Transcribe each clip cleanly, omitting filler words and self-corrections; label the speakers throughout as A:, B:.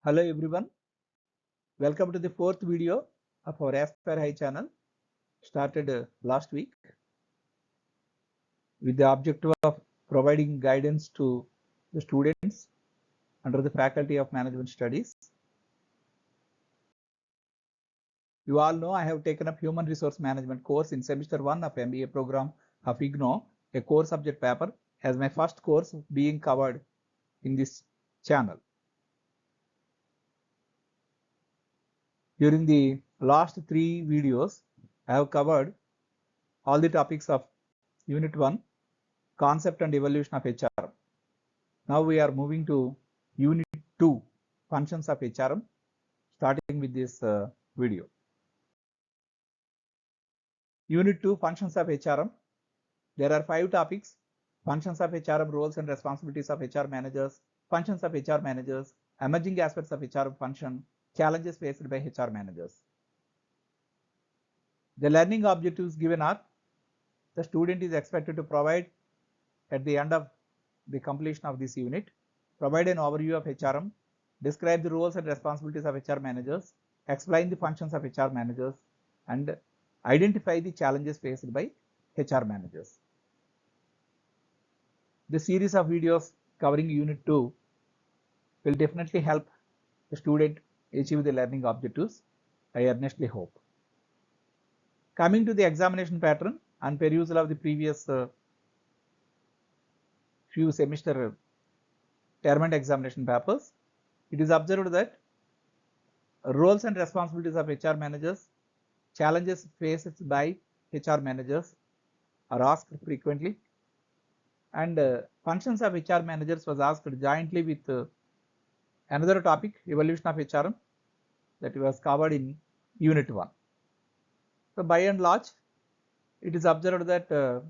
A: Hello everyone, welcome to the fourth video of our Aspire High channel, started last week with the objective of providing guidance to the students under the Faculty of Management Studies. You all know I have taken up Human Resource Management course in semester 1 of MBA program of IGNOU, a core subject paper, as my first course being covered in this channel. During the last 3 videos, I have covered all the topics of Unit 1, Concept and Evolution of HRM. Now we are moving to Unit 2, Functions of HRM, starting with this video. Unit 2, Functions of HRM. There are 5 topics: Functions of HRM, Roles and Responsibilities of HR Managers, Functions of HR Managers, Emerging Aspects of HRM Function, Challenges Faced by HR Managers. The learning objectives given are: the student is expected to provide at the end of the completion of this unit, provide an overview of HRM, describe the roles and responsibilities of HR managers, explain the functions of HR managers, and identify the challenges faced by HR managers. The series of videos covering Unit 2 will definitely help the student achieve the learning objectives, I earnestly hope. Coming to the examination pattern and perusal of the previous few semester term and examination papers, it is observed that roles and responsibilities of HR managers, challenges faced by HR managers are asked frequently, and functions of HR managers was asked jointly with another topic, evolution of HRM, that was covered in Unit 1. So by and large, it is observed that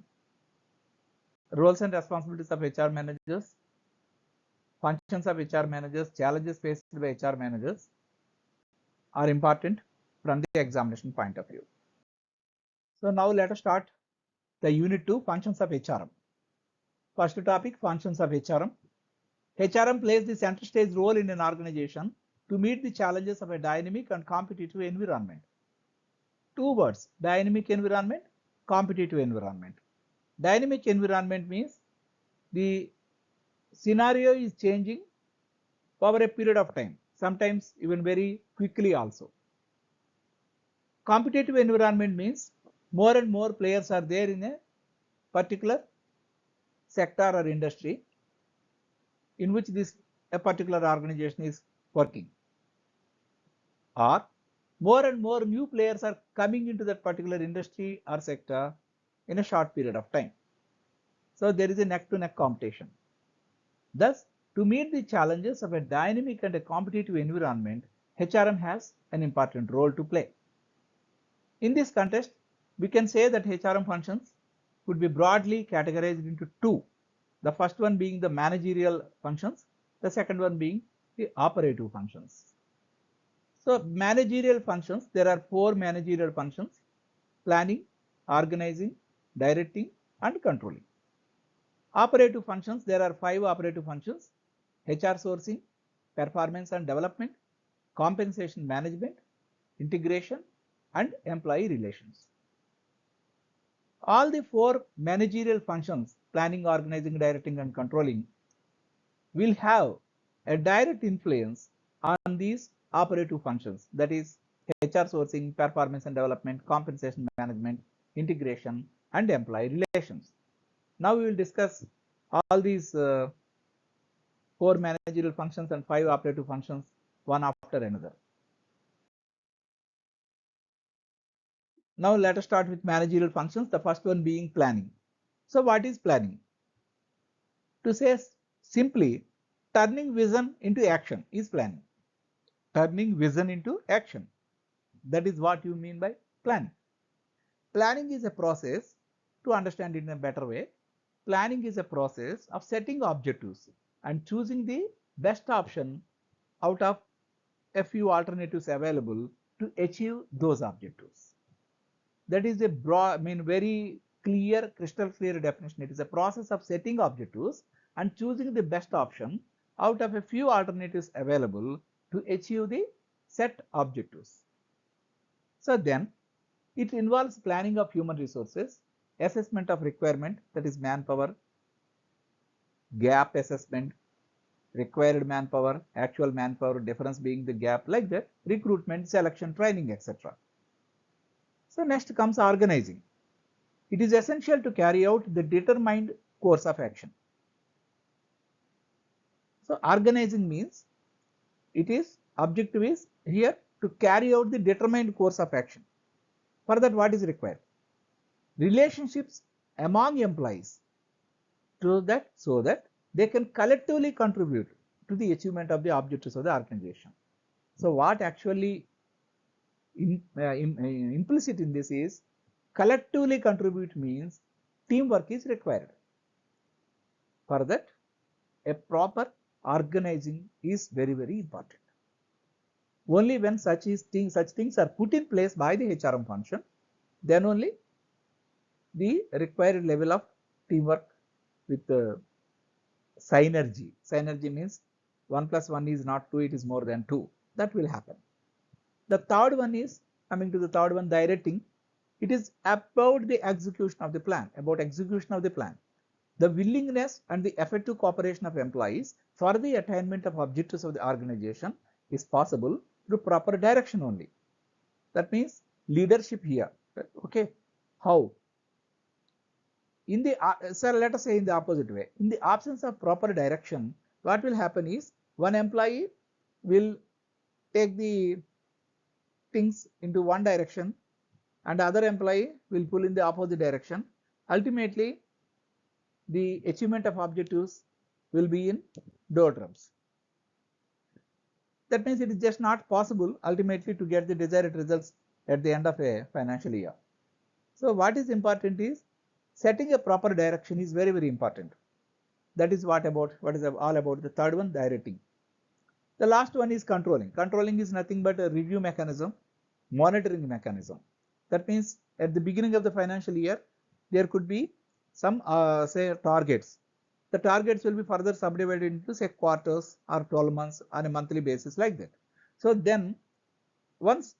A: roles and responsibilities of HR managers, functions of HR managers, challenges faced by HR managers are important from the examination point of view. So now let us start the Unit 2, Functions of HRM. First topic, Functions of HRM. HRM plays the center stage role in an organization to meet the challenges of a dynamic and competitive environment. 2 words, dynamic environment, competitive environment. Dynamic environment means the scenario is changing over a period of time, sometimes even very quickly also. Competitive environment means more and more players are there in a particular sector or industry in which a particular organization is working, or more and more new players are coming into that particular industry or sector in a short period of time. So there is a neck-to-neck competition. Thus, to meet the challenges of a dynamic and a competitive environment, HRM has an important role to play. In this context, we can say that HRM functions could be broadly categorized into 2. The first one being the managerial functions, the second one being the operative functions. So managerial functions, there are 4 managerial functions: planning, organizing, directing, and controlling. Operative functions, there are 5 operative functions: HR sourcing, performance and development, compensation management, integration, and employee relations. All the 4 managerial functions, planning, organizing, directing, and controlling, will have a direct influence on these operative functions, that is HR sourcing, performance and development, compensation management, integration, and employee relations. Now we will discuss all these 4 managerial functions and 5 operative functions one after another. Now let us start with managerial functions, the first one being planning. So what is planning? To say simply, turning vision into action is planning. Turning vision into action. That is what you mean by planning. Planning is a process, to understand it in a better way, planning is a process of setting objectives and choosing the best option out of a few alternatives available to achieve those objectives. That is a broad, very clear, crystal clear definition. It is a process of setting objectives and choosing the best option out of a few alternatives available to achieve the set objectives. So then it involves planning of human resources, assessment of requirement, that is manpower, gap assessment, required manpower, actual manpower, difference being the gap, like that, recruitment, selection, training, etc. So next comes organizing. It is essential to carry out the determined course of action. So organizing means it is objective is here to carry out the determined course of action. For that, what is required? Relationships among employees so that they can collectively contribute to the achievement of the objectives of the organization. So what actually implicit in this is collectively contribute means teamwork is required. For that, a proper organizing is very, very important. Only when such things are put in place by the HRM function, then only the required level of teamwork with synergy. Synergy means 1 plus 1 is not 2, it is more than 2. That will happen. The third one is, coming to the third one, directing. It is about the execution of the plan, The willingness and the effective cooperation of employees for the attainment of objectives of the organization is possible through proper direction only. That means leadership here. Okay, how? In the let us say in the opposite way. In the absence of proper direction, what will happen is one employee will take the things into one direction and the other employee will pull in the opposite direction. Ultimately, the achievement of objectives will be in doldrums. That means it is just not possible ultimately to get the desired results at the end of a financial year. So what is important is setting a proper direction is very, very important. That is what is all about. The third one, directing. The last one is controlling. Controlling is nothing but a review mechanism, monitoring mechanism. That means at the beginning of the financial year, there could be some say targets. The targets will be further subdivided into say quarters or 12 months on a monthly basis, like that. So then once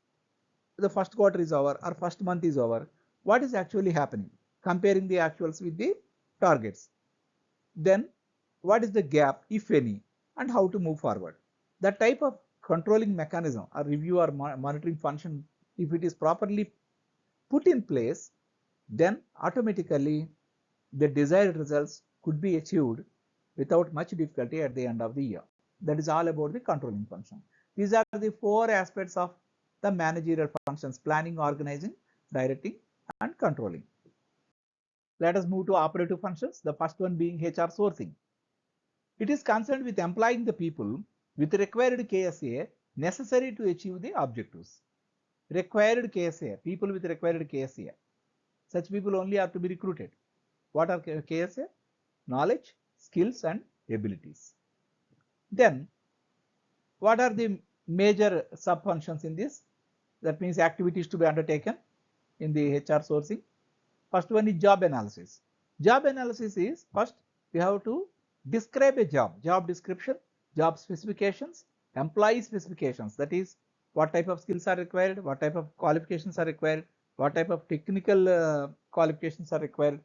A: the first quarter is over or first month is over, what is actually happening? Comparing the actuals with the targets. Then what is the gap, if any, and how to move forward? That type of controlling mechanism or review or monitoring function, if it is properly put in place, then automatically the desired results could be achieved without much difficulty at the end of the year. That is all about the controlling function. These are the 4 aspects of the managerial functions: planning, organizing, directing, and controlling. Let us move to operative functions, the first one being HR sourcing. It is concerned with employing the people with required KSA necessary to achieve the objectives. Required KSA, people with required KSA. Such people only are to be recruited. What are KSA? Knowledge, skills, and abilities. Then, what are the major sub-functions in this? That means activities to be undertaken in the HR sourcing. First one is job analysis. Job analysis is, first we have to describe a job description, job specifications, employee specifications. That is, what type of skills are required, what type of qualifications are required, what type of technical qualifications are required.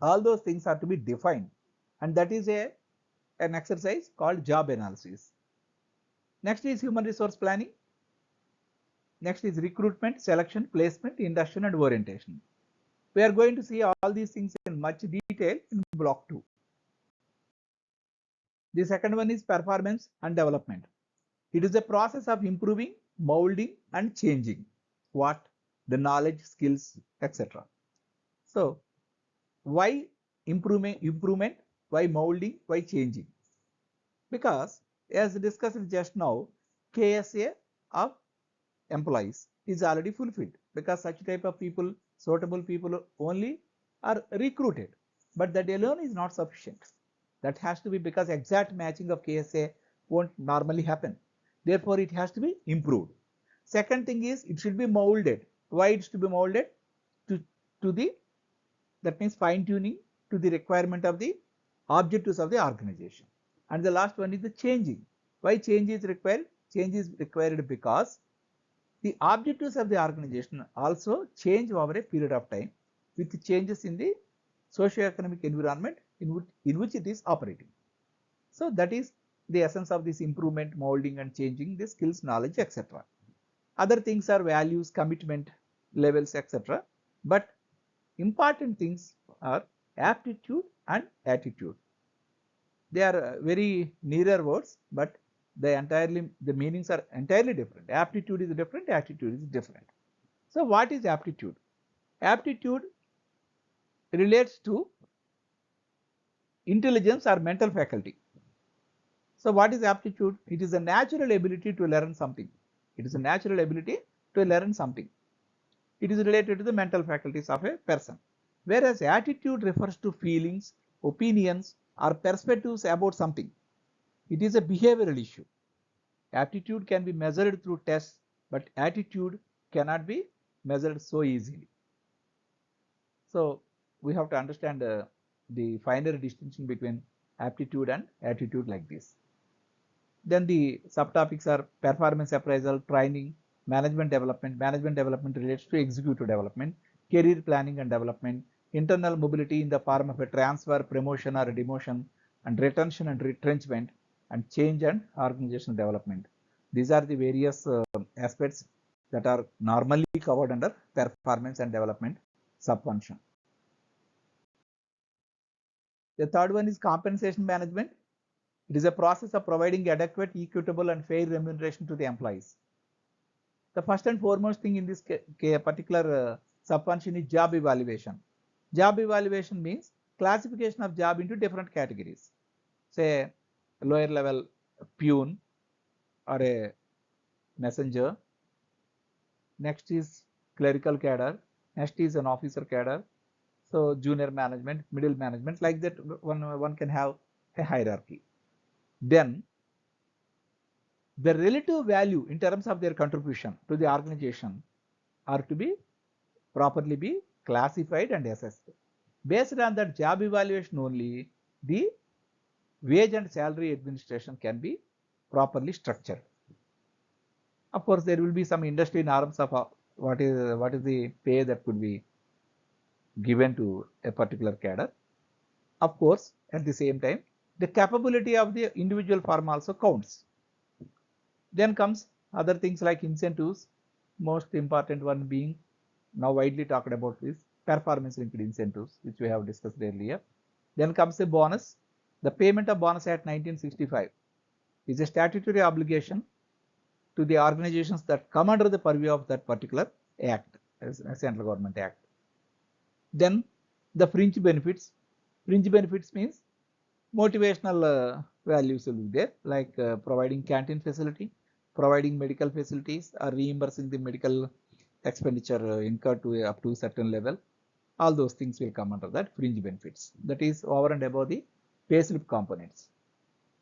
A: All those things are to be defined, and that is an exercise called job analysis. Next is human resource planning. Next is recruitment, selection, placement, induction, and orientation. We are going to see all these things in much detail in block 2. The second one is performance and development. It is a process of improving, molding, and changing what? The knowledge, skills, etc. So, why improvement? Why molding? Why changing? Because as discussed just now, KSA of employees is already fulfilled, because such type of people, suitable people only are recruited, but that alone is not sufficient. That has to be, because exact matching of KSA won't normally happen. Therefore, it has to be improved. Second thing is it should be molded. Why it should be molded? To the, that means fine tuning to the requirement of the objectives of the organization. And the last one is the changing. Why change is required? change is required because the objectives of the organization also change over a period of time with changes in the socio-economic environment in which it is operating. So that is the essence of this improvement, molding and changing the skills, knowledge, etc. Other things are values, commitment levels, etc. But important things are aptitude and attitude. They are very nearer words, but the meanings are entirely different. Aptitude is different, attitude is different. So what is aptitude? Aptitude relates to intelligence or mental faculty. So what is aptitude? It is a natural ability to learn something. It is a natural ability to learn something. It is related to the mental faculties of a person. Whereas attitude refers to feelings, opinions or perspectives about something. It is a behavioral issue. Aptitude can be measured through tests, but attitude cannot be measured so easily. So we have to understand the finer distinction between aptitude and attitude like this. Then the subtopics are performance appraisal, training, management development. Management development relates to executive development, career planning and development, internal mobility in the form of a transfer, promotion or a demotion, and retention and retrenchment, and change and organizational development. These are the various aspects that are normally covered under performance and development subfunction. The third one is compensation management. It is a process of providing adequate, equitable and fair remuneration to the employees. The first and foremost thing in this particular subfunction is job evaluation. Job evaluation means classification of job into different categories. Say lower level peon or a messenger. Next is clerical cadre. Next is an officer cadre. So junior management, middle management, like that one can have a hierarchy. Then the relative value in terms of their contribution to the organization are to be properly be classified and assessed. Based on that job evaluation only, the wage and salary administration can be properly structured. Of course, there will be some industry norms of what is the pay that could be given to a particular cadre. Of course, at the same time, the capability of the individual firm also counts. Then comes other things like incentives, most important one being now widely talked about is performance linked incentives, which we have discussed earlier. Then comes a bonus. The payment of bonus Act 1965 is a statutory obligation to the organizations that come under the purview of that particular act, as a central government act. Then the fringe benefits. Fringe benefits means motivational values will be there, like providing canteen facility, providing medical facilities, or reimbursing the medical expenditure incurred to up to a certain level. All those things will come under that fringe benefits. That is over and above the pay slip components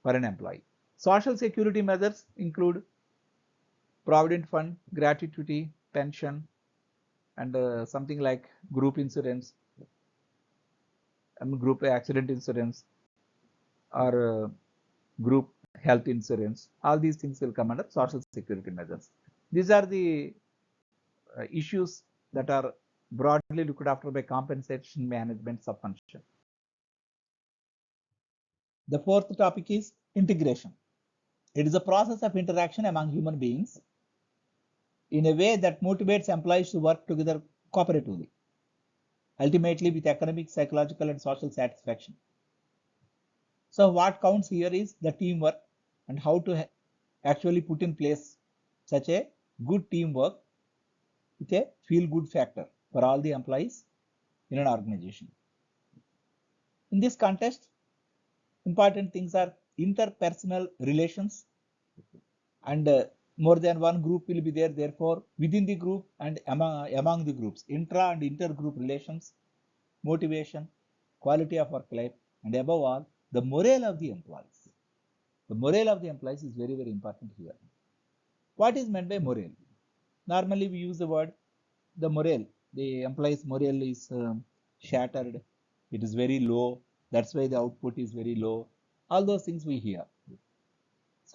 A: for an employee. Social security measures include provident fund, gratuity, pension, and something like group insurance, group accident insurance, or group health insurance. All these things will come under social security measures. These are the issues that are broadly looked after by compensation management subfunction. The fourth topic is integration. It is a process of interaction among human beings in a way that motivates employees to work together cooperatively, ultimately with economic, psychological, and social satisfaction. So what counts here is the teamwork and how to actually put in place such a good teamwork with a feel-good factor for all the employees in an organization. In this context, important things are interpersonal relations, and more than one group will be there. Therefore, within the group and among the groups, intra and intergroup relations, motivation, quality of work life, and above all, the morale of the employees. The morale of the employees is very, very important here. What is meant by morale? Normally, we use the word the morale. The employees' morale is shattered. It is very low. That's why the output is very low. All those things we hear.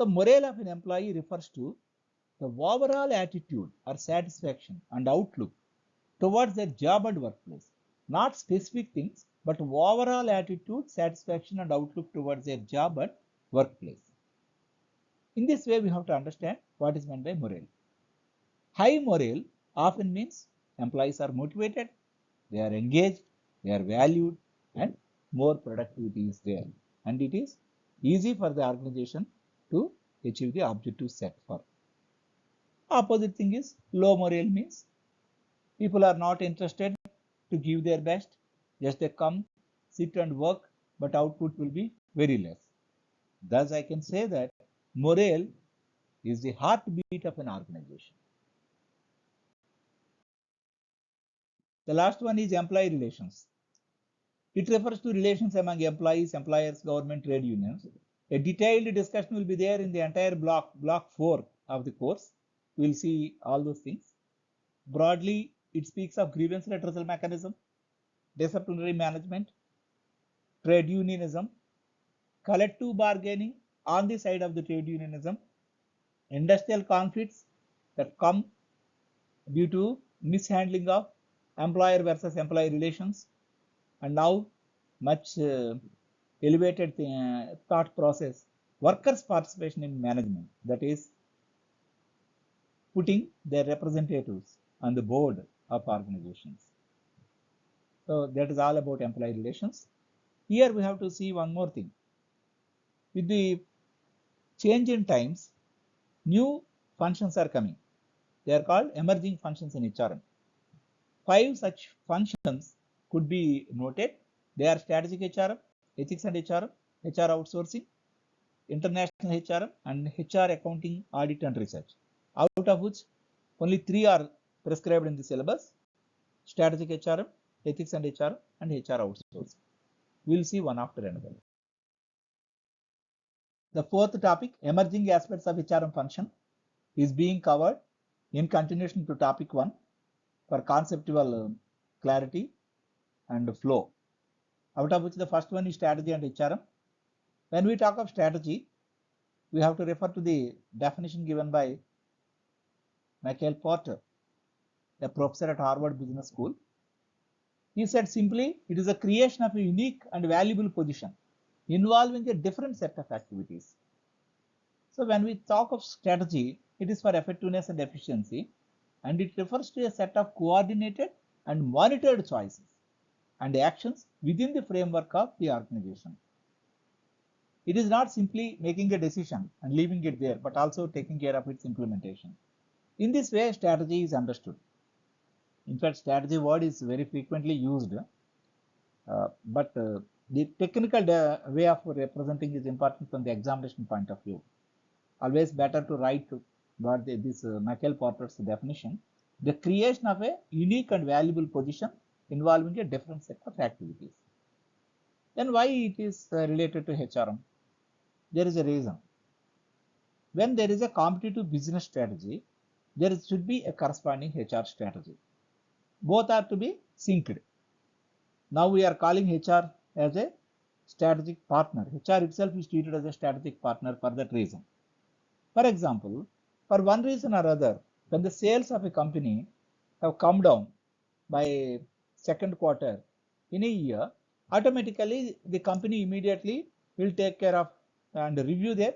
A: So morale of an employee refers to the overall attitude or satisfaction and outlook towards their job and workplace. Not specific things, but overall attitude, satisfaction and outlook towards their job and workplace. In this way, we have to understand what is meant by morale. High morale often means employees are motivated, they are engaged, they are valued, and more productivity is there. And it is easy for the organization to achieve the objective set for. Opposite thing is low morale means people are not interested to give their best, just they come, sit and work, but output will be very less. Thus, I can say that morale is the heartbeat of an organization. The last one is employee relations. It refers to relations among employees, employers, government, trade unions. A detailed discussion will be there in the entire block 4 of the course. We will see all those things. Broadly, it speaks of grievance redressal mechanism, disciplinary management, trade unionism, collective bargaining on the side of the trade unionism, industrial conflicts that come due to mishandling of employer versus employee relations, and now much elevated thought process, workers' participation in management, that is putting their representatives on the board of organizations. So that is all about employee relations. Here we have to see one more thing. With the change in times, new functions are coming. They are called emerging functions in HRM. 5 such functions could be noted. They are strategic HRM, ethics and HRM, HR outsourcing, international HRM, and HR accounting, audit and research. Out of which only 3 are prescribed in the syllabus: strategic HRM, ethics and HRM, and HR outsourcing. We will see one after another. The fourth topic, emerging aspects of HRM function, is being covered in continuation to topic 1 for conceptual clarity and flow. Out of which the first one is strategy and HRM. When we talk of strategy, we have to refer to the definition given by Michael Porter, a professor at Harvard Business School. He said simply, it is a creation of a unique and valuable position involving a different set of activities. So when we talk of strategy, it is for effectiveness and efficiency, and it refers to a set of coordinated and monitored choices and actions within the framework of the organization. It is not simply making a decision and leaving it there, but also taking care of its implementation. In this way, strategy is understood. In fact, strategy word is very frequently used, but the technical way of representing is important from the examination point of view. Always better to write what this Michael Porter's definition: the creation of a unique and valuable position involving a different set of activities. Then why it is related to HRM? There is a reason. When there is a competitive business strategy, there should be a corresponding HR strategy. Both are to be synced. Now we are calling HR as a strategic partner. HR itself is treated as a strategic partner for that reason. For example, for one reason or other, when the sales of a company have come down by second quarter in a year, automatically the company immediately will take care of and review their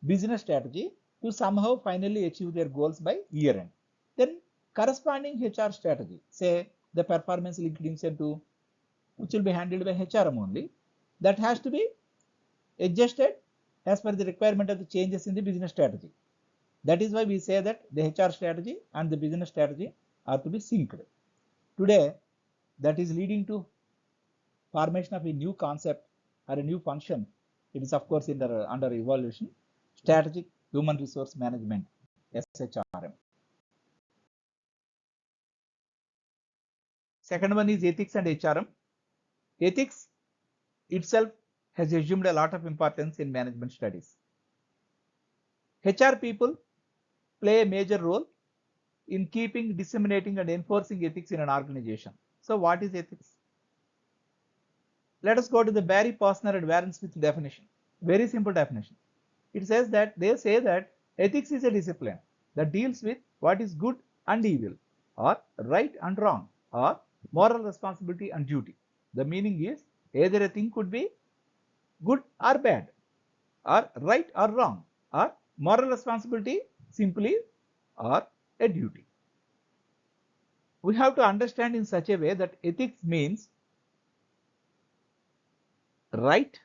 A: business strategy to somehow finally achieve their goals by year end. Then corresponding HR strategy, say the performance linked incentive, which will be handled by HRM only, that has to be adjusted as per the requirement of the changes in the business strategy. That is why we say that the HR strategy and the business strategy are to be synced. Today, that is leading to formation of a new concept or a new function. It is of course under evaluation: strategic human resource management, SHRM. Second one is ethics and HRM. Ethics itself has assumed a lot of importance in management studies. HR people play a major role in keeping, disseminating and enforcing ethics in an organization. So what is ethics? Let us go to the Barry Posner and Warren Smith definition. Very simple definition. it says that they say that ethics is a discipline that deals with what is good and evil, or right and wrong, or moral responsibility and duty. The meaning is either a thing could be good or bad, or right or wrong, or moral responsibility simply, or a duty. We have to understand in such a way that ethics means right,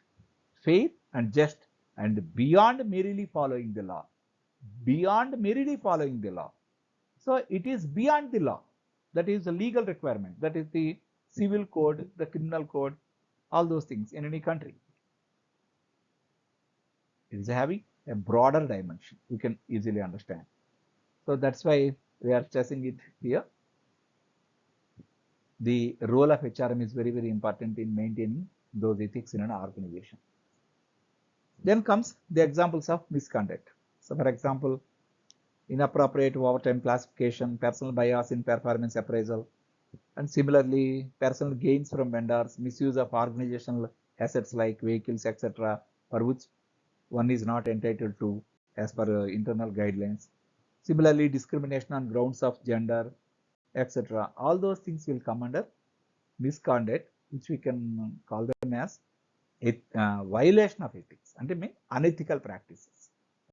A: fair and just, and beyond merely following the law. Beyond merely following the law. So it is beyond the law. That is the legal requirement. That is the civil code, the criminal code, all those things in any country. It is having a broader dimension. You can easily understand. So that's why we are stressing it here. The role of HRM is very, very important in maintaining those ethics in an organization. Then comes the examples of misconduct. So for example, inappropriate overtime classification, personal bias in performance appraisal, and similarly personal gains from vendors, misuse of organizational assets like vehicles, etc., for which one is not entitled to as per internal guidelines. Similarly, discrimination on grounds of gender, etc. All those things will come under misconduct, which we can call them as violation of ethics, and I mean unethical practices.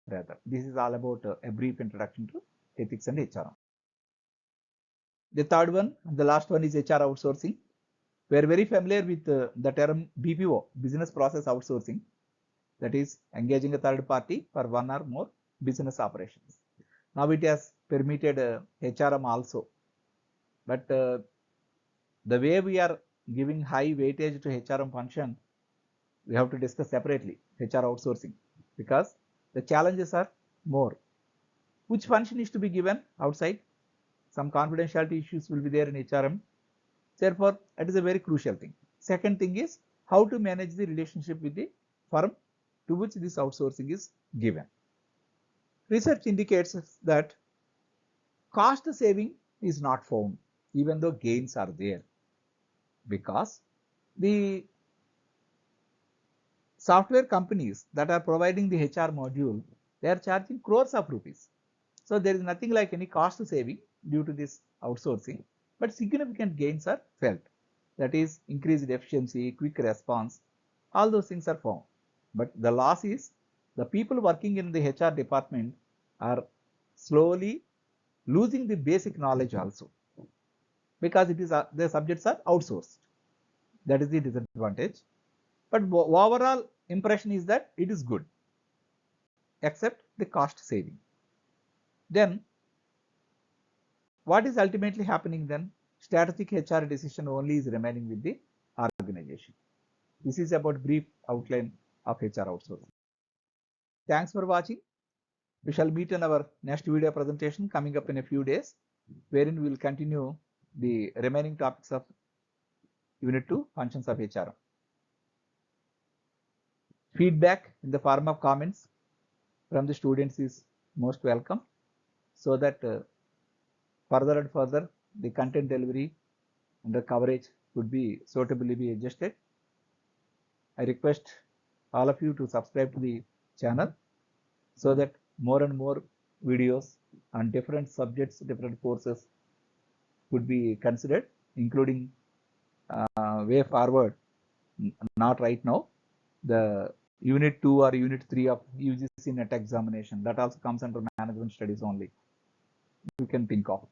A: Rather, this is all about a brief introduction to ethics and HR. The third one, the last one is HR outsourcing. We are very familiar with the term BPO, business process outsourcing, that is engaging a third party for one or more business operations. Now it has permitted HRM also, but the way we are giving high weightage to HRM function, we have to discuss separately HR outsourcing, because the challenges are more. Which function is to be given outside? Some confidentiality issues will be there in HRM. Therefore, it is a very crucial thing. Second thing is how to manage the relationship with the firm to which this outsourcing is given. Research indicates that cost saving is not found, even though gains are there, because the software companies that are providing the HR module, they are charging crores of rupees. So there is nothing like any cost saving due to this outsourcing, but significant gains are felt. That is increased efficiency, quick response, all those things are found. But the loss is the people working in the HR department are slowly losing the basic knowledge also, because it is the subjects are outsourced. That is the disadvantage. But overall impression is that it is good, except the cost saving. Then what is ultimately happening then? Strategic HR decision only is remaining with the organization. This is about brief outline of HR outsourcing. Thanks for watching. We shall meet in our next video presentation coming up in a few days, wherein we will continue the remaining topics of Unit 2, Functions of HR. Feedback in the form of comments from the students is most welcome, so that further and further the content delivery and the coverage could be suitably be adjusted. I request all of you to subscribe to the channel so that more and more videos on different subjects, different courses could be considered, including way forward, not right now, the Unit 2 or Unit 3 of UGC NET examination, that also comes under management studies only. You can think of.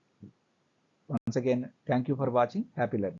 A: Once again, thank you for watching. Happy learning.